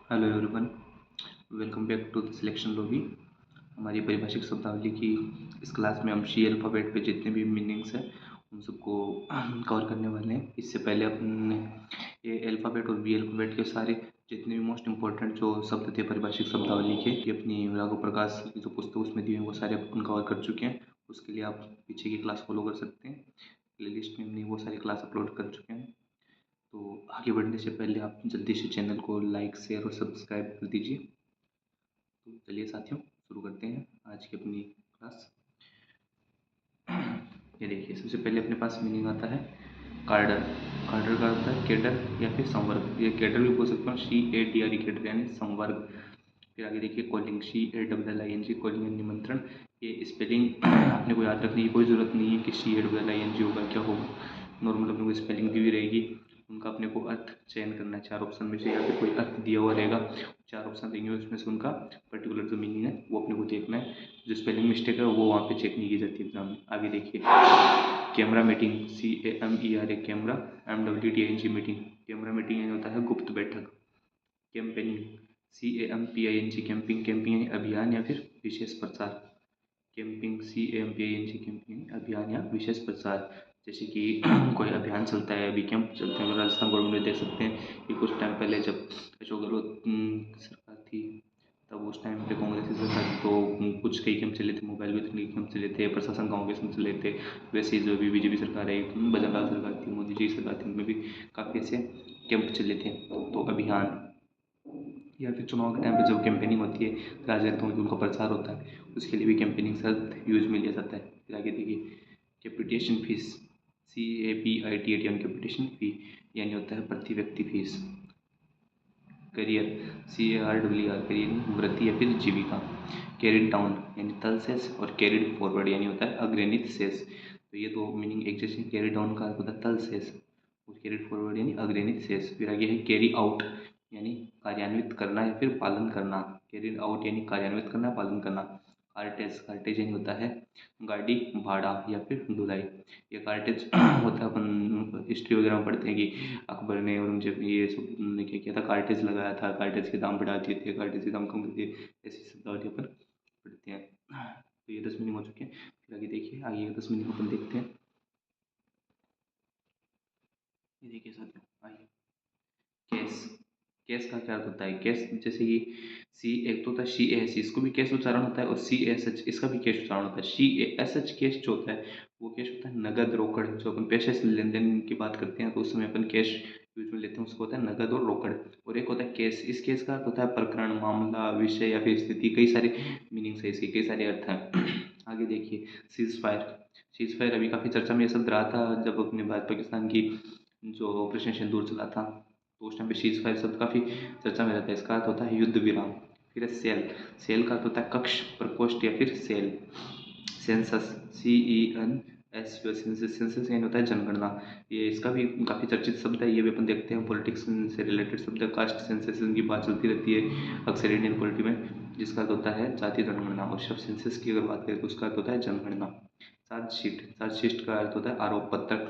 Hello everyone, welcome back to the selection lobby. हमारी परिभाषिक शब्दावली की इस क्लास में हम सी अल्फ़ाबेट पे जितने भी मीनिंग्स हैं उन सबको कवर करने वाले हैं। इससे पहले अपने ए अल्फ़ाबेट और बी अल्फ़ाबेट के सारे जितने भी मोस्ट इंपॉर्टेंट जो शब्द थे परिभाषिक शब्दावली के, ये अपनी राघव प्रकाश की जो पुस्तक उसमें दिए हैं वो सारे अपन कवर कर चुके हैं। उसके लिए आप पीछे की क्लास फॉलो कर सकते हैं। प्ले लिस्ट में हमने वो सारी क्लास अपलोड कर चुके हैं। तो आगे बढ़ने से पहले आप जल्दी से चैनल को लाइक, शेयर और सब्सक्राइब कर दीजिए। तो चलिए साथियों, शुरू करते हैं आज की अपनी क्लास। ये देखिए, सबसे पहले अपने पास मीनिंग आता है कार्डर। कार्डर का होता है केडर या फिर संवर्ग। ये केडर भी बोल सकते हो, CADR केडर यानी संवर्ग। फिर आगे देखिए कॉलिंग, CALLING कॉलिंग यानी निमंत्रण। ये स्पेलिंग अपने को याद रखने की कोई ज़रूरत नहीं है कि CALLING होगा क्या होगा। नॉर्मल अपने को स्पेलिंग दी हुई रहेगी, उनका अपने को अर्थ चयन करना है चार ऑप्शन में से, या फिर कोई अर्थ दिया हुआ रहेगा, चार ऑप्शन देंगे उसमें से उनका पर्टिकुलर जो मीनिंग है वो अपने को देखना है। जो स्पेलिंग मिस्टेक है वो वहाँ पे चेक नहीं की जाती एग्जाम में। आगे देखिए camera meeting, CAMERA camera, MWTING meeting. Camera meeting यानी होता है गुप्त बैठक। कैंपेनिंग, CAMPING कैंपिंग, कैंपिंग यानी अभियान या फिर विशेष प्रचार। कैंपिंग, CAMPING कैंपिंग अभियान या विशेष प्रचार। जैसे कि कोई अभियान चलता है, अभी कैंप चलते हैं, राजस्थान गवर्नमेंट में देख सकते हैं कि कुछ टाइम पहले जब अशोक गहलोत सरकार थी तब उस टाइम पे कांग्रेस की सरकार थी, तो कुछ कई कैंप चले थे, मोबाइल वितरण के कैंप चले थे, प्रशासन गाँव के चले थे। वैसे ही जो अभी बीजेपी सरकार है, भजनलाल सरकार थी, मोदी जी की सरकार थी, उनमें भी काफ़ी ऐसे कैंप चले थे। तो अभियान या फिर चुनाव के टाइम पे जब कैंपेनिंग होती है, राजनेताओं की उनका प्रचार होता है, उसके लिए भी कैंपेनिंग शब्द यूज में लिया जाता है। फिर आगे देखिए कैपिटेशन फीस, CAPITAT यानी कैपिटेशन फी यानी होता है प्रति व्यक्ति फीस। करियर, CARER करियर वृत्ति या फिर जीविका। कैरिड डाउन यानी तल शेष, और कैरिड फॉरवर्ड यानी होता है अग्रणित शेष। तो ये दो मीनिंग एक जैसे। कैरी डाउन का अर्थ होता है तल शेष और कैरिड फॉरवर्ड यानी अग्रणित शेष। फिर आगे है कैरी आउट यानी कार्यान्वित करना या फिर पालन करना। कैरिड आउट यानी कार्यान्वित करना, पालन करना। कार्टेज, कार्टेज यानी होता है गाड़ी भाड़ा या फिर ढुलाई। ये कार्टेज होता है, अपन हिस्ट्री वगैरह में पढ़ते हैं कि अकबर ने औरंगजेब ने ये सब ने क्या किया था, कार्टेज लगाया था, कार्टेज के दाम बढ़ा दिए थे, कार्टेज के दाम कम कर दिए। ऐसी शब्दावली अपन पढ़ते हैं। तो ये 10 मीनिंग हो चुके हैं। फिर आगे देखिए, आगे ये 10 मीनिंग अपन देखते हैं। ये देखिए साथियों, आइए कैश। कैश का क्या अर्थ होता है? कैश जैसे कि सी, एक तो होता है CAS, इसको भी कैश उच्चारण होता है, और CASH इसका भी कैश उच्चारण होता है। CASH कैश जो होता है वो कैश होता है नगद, रोकड़। जो अपन पैसे से लेन देन की बात करते हैं तो उस समय अपन कैश यूज में लेते हैं, उसको होता है नगद और रोकड़। और एक होता है केस, इस केस का अर्थ होता है प्रकरण, मामला, विषय या फिर स्थिति। कई सारे मीनिंग्स है इसके, कई सारे अर्थ हैं। आगे देखिए सीज फायर। सीज फायर अभी काफ़ी चर्चा में ये शब्द रहा था जब अपने भारत पाकिस्तान की जो ऑपरेशन सिंदूर चला था, तो उस टाइम पे सीज फायर शब्द काफ़ी चर्चा में रहता है। इसका अर्थ होता है युद्ध विराम। फिर है सेल। सेल का अर्थ होता है कक्ष, प्रकोष्ठ या फिर सेल। सेंसस, CENS, सेंसस यानी होता है जनगणना। ये इसका भी काफ़ी चर्चित शब्द है, ये भी अपन देखते हैं पॉलिटिक्स से रिलेटेड शब्द है। कास्ट सेंसस की बात चलती रहती है अक्सर इंडियन पॉलिटी में, जिसका अर्थ होता है जातीय जनगणना। और जब सेंसस की अगर बात करें तो उसका अर्थ होता है जनगणना। चार्जशीट, चार्जशीट का अर्थ होता है आरोप पत्र।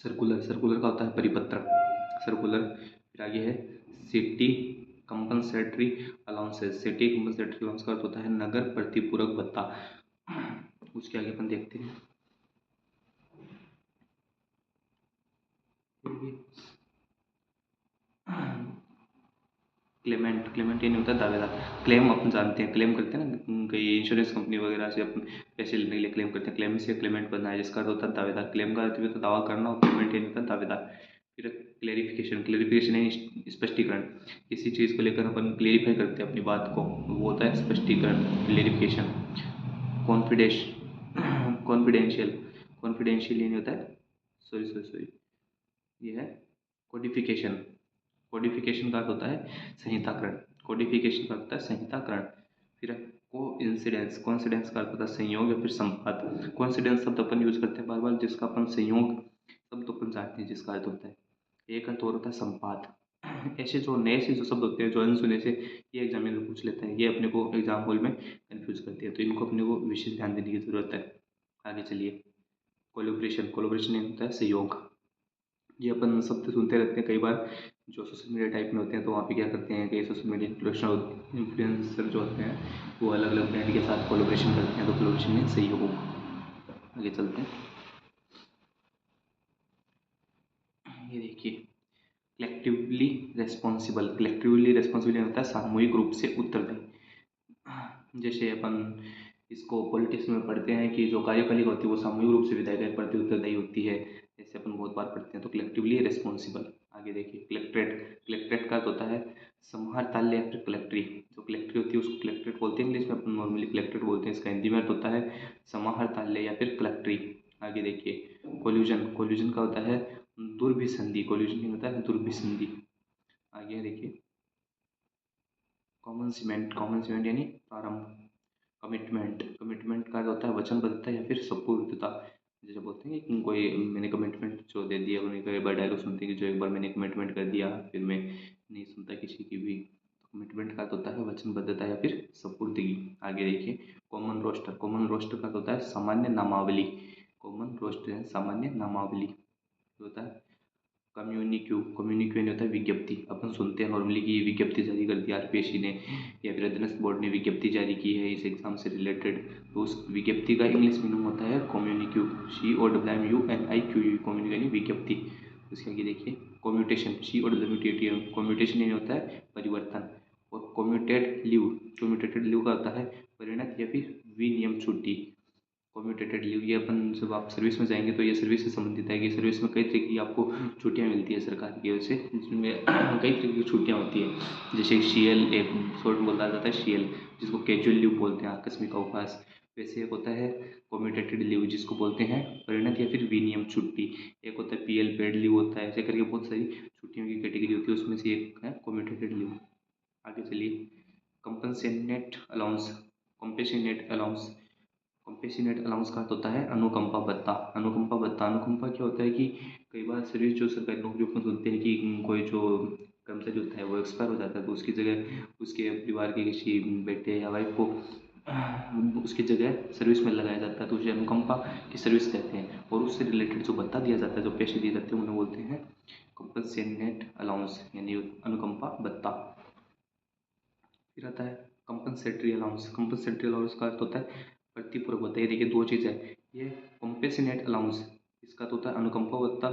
सर्कुलर, सर्कुलर का होता है परिपत्र, सर्कुलर। फिर आगे है city compensatory allowances. City compensatory allowance का अर्थ होता है नगर प्रतिपूरक भत्ता। उसके आगे अपन देखते हैं क्लेमेंट। क्लेमेंट यानी होता है दावेदार। क्लेम अपन जानते हैं, क्लेम करते हैं ना, कई इंश्योरेंस कंपनी वगैरह से अपन पैसे लेने के लिए क्लेम करते हैं, क्लेम से क्लेमेंट बनना है, जिसका अर्थ होता है दावेदार। क्लेम का अर्थ भी होता है दावा करना, और क्लेमेंट यानी होता है दावेदार। फिर क्लेरिफिकेशन, क्लेरिफिकेशन यानी स्पष्टीकरण। किसी चीज़ को लेकर अपन क्लेरिफाई करते हैं अपनी बात को, वो होता है स्पष्टीकरण, क्लेरिफिकेशन। कॉन्फिडेंस, कॉन्फिडेंशियल, कॉन्फिडेंशियल यानी होता है, सॉरी ये है कोडिफिकेशन। कोडिफिकेशन का अर्थ होता है संहिताकरण। कोडिफिकेशन का अर्थ होता है संहिताकरण। फिर को इंसिडेंस, कॉन्सिडेंस का अर्थ होता है संयोग या फिर संपात। कॉन्सिडेंस शब्द अपन यूज करते हैं बार बार, जिसका अपन संयोग शब्द अपन जानते हैं जिसका अर्थ होता है। एक अर्थ और होता है संपात। ऐसे जो नए से जो शब्द होते हैं जो अनसुने से, ये एग्जामिनर पूछ लेता है, ये अपने को एग्जाम हॉल में कन्फ्यूज करते हैं, तो इनको अपने को विशेष ध्यान देने की जरूरत है। आगे चलिए कोलोब्रेशन। कोलोब्रेशन होता है सहयोग। ये अपन शब्द सुनते रहते हैं कई बार जो सोशल मीडिया टाइप में होते हैं तो वहाँ पे क्या करते हैं कि सोशल मीडिया इन्फ्लुएंसर जो होते हैं वो अलग अलग ब्रांड के साथ कोलैबोरेशन करते हैं, तो कोलैबोरेशन में सही होगा। आगे चलते हैं। ये देखिए, कलेक्टिवली रेस्पॉन्सिबल होता है सामूहिक रूप से उत्तरदायी। जैसे अपन इसको पॉलिटिक्स में पढ़ते हैं कि जो कार्यपालिका होती है वो सामूहिक रूप से विधायी कार्य प्रति उत्तरदायी होती है, जैसे अपन बहुत बार पढ़ते हैं। तो कलेक्टिवली रेस्पॉन्सिबल। आगे देखिए, कलेक्ट्रेट का अर्थ होता है समाहरणालय या फिर कलेक्ट्री। जो कलेक्ट्री होती है उसको कलेक्ट्रेट बोलते हैं, इंग्लिश में अपन नॉर्मली कलेक्ट्रेट बोलते हैं। इसका हिंदी में अर्थ होता है समाहरणालय या फिर कलेक्ट्री। आगे देखिए, कोल्यूजन का होता है दुर्भिसंधि। कोल्यूजन क्या होता है? दुर्भिसंधि। आगे देखिए, कॉमन सीमेंट यानी प्रारंभ। कमिटमेंट का होता है वचनबद्धता या फिर सपूर्दता। जैसे बोलते हैं कि कोई मैंने कमिटमेंट जो दे दिया, उन्हें कई बार डायलॉग सुनते हैं कि जो एक बार मैंने कमिटमेंट कर दिया फिर मैं नहीं सुनता किसी की भी। तो कमिटमेंट का होता है वचनबद्धता या फिर सपूर्दगी। आगे देखिए, कॉमन रोस्टर का होता है सामान्य नामावली। कॉमन रोस्टर सामान्य नामावली होता है। कम्युनिक्यू नहीं होता है विज्ञप्ति। अपन सुनते हैं नॉर्मली कि विज्ञप्ति जारी कर दी आरपीएससी ने या फिर अध्ययन बोर्ड ने विज्ञप्ति जारी की है इस एग्जाम से रिलेटेड, तो उस विज्ञप्ति का इंग्लिश मीनिंग होता है कम्युनिक्यू। COMMUNIQU, कम्युनिक्यू यानी विज्ञप्ति। उसके आगे देखिए, कम्यूटेशन। COMMUTATION, कम्यूटेशन यानी होता है परिवर्तन। और कम्यूटेटेड लीव का होता है परिणत या फिर विनियम छुट्टी। कम्यूटेटेड लीव ये अपन जब आप सर्विस में जाएंगे तो ये सर्विस से संबंधित है कि सर्विस में कई तरह की आपको छुट्टियां मिलती है सरकार की ओर से, जिसमें कई तरह की छुट्टियां होती है। जैसे CL, एक शॉर्ट में बोला जाता है CL, जिसको कैजुअल लीव बोलते हैं, आकस्मिक अवकाश। वैसे एक होता है कम्यूटेटेड लीव जिसको बोलते हैं परिणत या फिर विनियम छुट्टी। एक होता है PL, पेड लीव होता है। ऐसे करके बहुत सारी छुट्टियों की कैटेगरी होती है, उसमें से एक है कम्यूटेटेड लीव। आगे चलिए, compassionate allowance. Compassionate allowance compassionate allowance का अर्थ होता है अनुकंपा भत्ता। अनुकंपा क्या होता है कि कई बार सर्विस जो सरकारी नौकरियों में सुनते हैं कि कोई जो कर्मचारी होता है वो एक्सपायर हो जाता है, तो उसकी जगह उसके परिवार के किसी बेटे या वाइफ को उसकी जगह सर्विस में लगाया जाता है, तो उसे अनुकंपा की सर्विस कहते हैं। और उससे रिलेटेड जो भत्ता दिया जाता है, जो पैसे दिए जाते हैं, उन्हें बोलते हैं कंपनसेनेट अलाउंस यानी अनुकंपा भत्ता। फिर आता है कंपनसेटरी अलाउंस का अर्थ होता है प्रतिपूरक भत्ता। ये देखिए, दो चीज़ है, ये कंपेशनेट अलाउंस इसका तो होता है अनुकंपा भत्ता,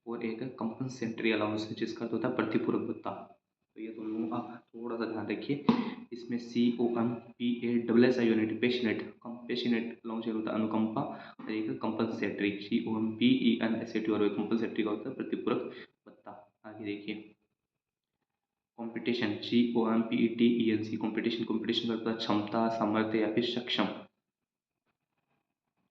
और एक है कंपनसेटरी अलाउंस जिसका तो होता है प्रतिपूरक भत्ता। तो ये दोनों आप थोड़ा सा ध्यान रखिए। इसमें COMPASSI यूनिट कंपेशनेट अलाउंस होता है अनुकंपा, और एक कंपनसेटरी COMPENSAT, और कंपनसेटरी का होता है प्रतिपूरक भत्ता। आगे देखिए, कॉम्पिटिशन COMPETENC, कॉम्पिटिशन का मतलब क्षमता, सामर्थ्य या फिर सक्षम।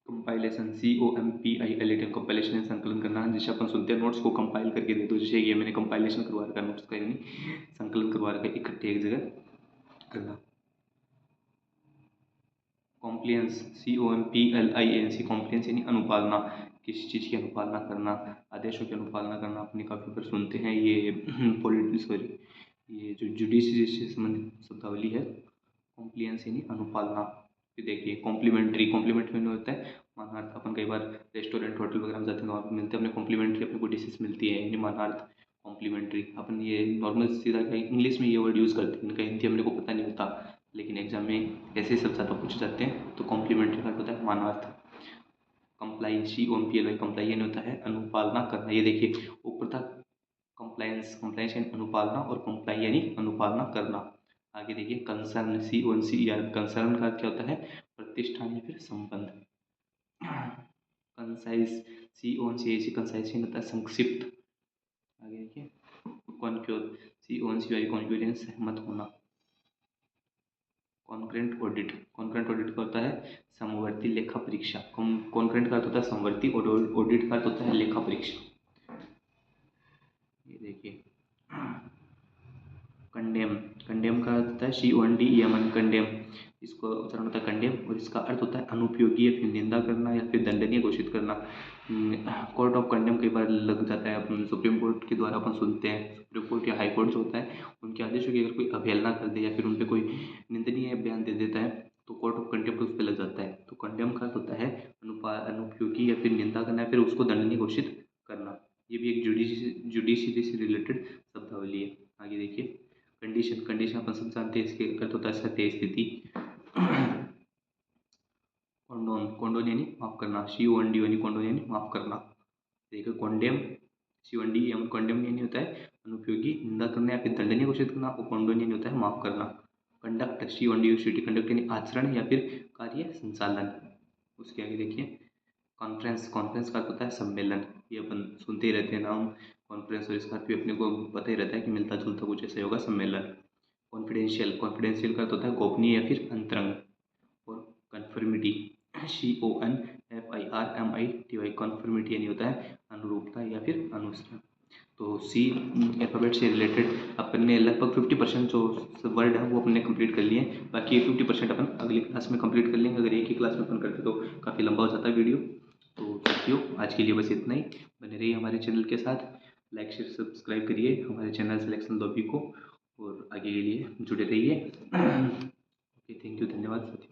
कंपाइलेशन COMPILATION, कंपाइलेशन संकलन करना। जैसे अपन सुनते हैं नोट्स को कंपाइल करके दे दो, जैसे ये मैंने कंपाइलेशन करवा रखा है नोट्स का, यानी संकलन करवा रखा है इकट्ठे एक जगह करना। कॉम्प्लियंस COMPLINC, कॉम्प्लियंस यानी अनुपालना, किसी चीज़ की अनुपालना करना, आदेशों की अनुपालना करना। अपने काफ़ी पर सुनते हैं ये ये जो जुडिशरी से संबंधित शब्दावली है, कॉम्प्लियंस यानी अनुपालना। फिर देखिए, कॉम्प्लीमेंट्री में होता है मानार्थ। अपन कई बार रेस्टोरेंट होटल वगैरह में जाते हैं तो वहाँ पे मिलते हैं अपने कॉम्प्लीमेंट्री, अपने को डिशेस मिलती है, यानी मानार्थ कॉम्प्लीमेंट्री। अपन ये नॉर्मल सीधा इंग्लिश में ये वर्ड यूज़ करते हैं, इनका हिंदी अपने को पता नहीं होता, लेकिन एग्जाम में ऐसे सब ज़्यादा पूछे जाते हैं। तो कॉम्प्लीमेंट्री का होता है मानार्थ। कंप्लाई COMPLY, कंप्लाई यानी होता है अनुपालना करना। ये देखिए, ऊपर था कंप्लायंस यानी अनुपालना, और कंप्लाई यानी अनुपालना करना। आगे देखिए, कंसर्न CONCER, कंसर्न का क्या होता है प्रतिष्ठान या फिर संबंध। कंसाइज CONCIC, कंसाइज होता है संक्षिप्त। आगे देखिए, कॉन्क्योर CONCUR, कॉन्क्योर यानी सहमत होना। कॉन्करेंट ऑडिट का होता है समवर्ती लेखा परीक्षा। कॉन्करेंट का अर्थ होता है समवर्ती, और ऑडिट का अर्थ होता है लेखा परीक्षा। ये देखिए, कंडेम का अर्थ होता है CONDEM, कंडेम। इसको उच्चारण होता है कंडेम, और इसका अर्थ होता है अनुपयोगी या फिर निंदा करना या फिर दंडनीय घोषित करना। कोर्ट ऑफ कंडेम कई बार लग जाता है, अपन सुप्रीम कोर्ट के द्वारा अपन सुनते हैं। सुप्रीम कोर्ट या हाई कोर्ट जो होता है, उनके आदेशों की अगर कोई अवहेलना कर दे या फिर उन पर कोई निंदनीय बयान दे देता है तो कोर्ट ऑफ कंडेम उस पर लग जाता है। तो कंडेम का अर्थ होता है अनुपयोगी या फिर निंदा करना या फिर उसको दंडनीय घोषित करना। ये भी एक जुडिशरी से रिलेटेड शब्दावली है। आगे देखिए कंडीशन। कंडीशन अपन सब जानते हैं, इसके अर्थ होता है सत्य स्थिति। कॉन्डोन। कॉन्डोन यानी माफ करना। COND यानी कॉन्डोन यानी माफ करना। देखिए कॉन्डेम, COND यानी कॉन्डेम यानी होता है अनुपयोगी, निंदा करना या फिर दंडनीय घोषित करना, और कॉन्डोन यानी होता है माफ करना। कंडक्ट, CONDUCT, कंडक्ट यानी आचरण या फिर कार्य संचालन। उसके आगे देखिए कॉन्फ्रेंस। कॉन्फ्रेंस का होता है सम्मेलन। ये अपन सुनते ही रहते हैं नाम कॉन्फ्रेंस, और इसका भी अपने को पता ही रहता है कि मिलता जुलता कुछ ऐसा होगा, सम्मेलन। कॉन्फिडेंशियल। कॉन्फिडेंशियल का होता है गोपनीय या फिर अंतरंग। और कन्फर्मिटी, CONFIRMITY, कन्फर्मिटी यानी होता है अनुरूपता या फिर अनुसरण। तो सी अल्फ़ाबेट से रिलेटेड अपन ने लगभग 50% जो वर्ड है वो अपने कंप्लीट कर लिए हैं। बाकी 50% अपन अगली क्लास में कंप्लीट कर लेंगे। अगर एक ही क्लास में अपन करते तो काफ़ी लंबा हो जाता है वीडियो। तो साथियों आज के लिए बस इतना ही। बने रहिए हमारे चैनल के साथ, लाइक शेयर सब्सक्राइब करिए हमारे चैनल सिलेक्शन लॉबी को, और आगे के लिए जुड़े रहिए। ओके, थैंक यू, धन्यवाद साथियों।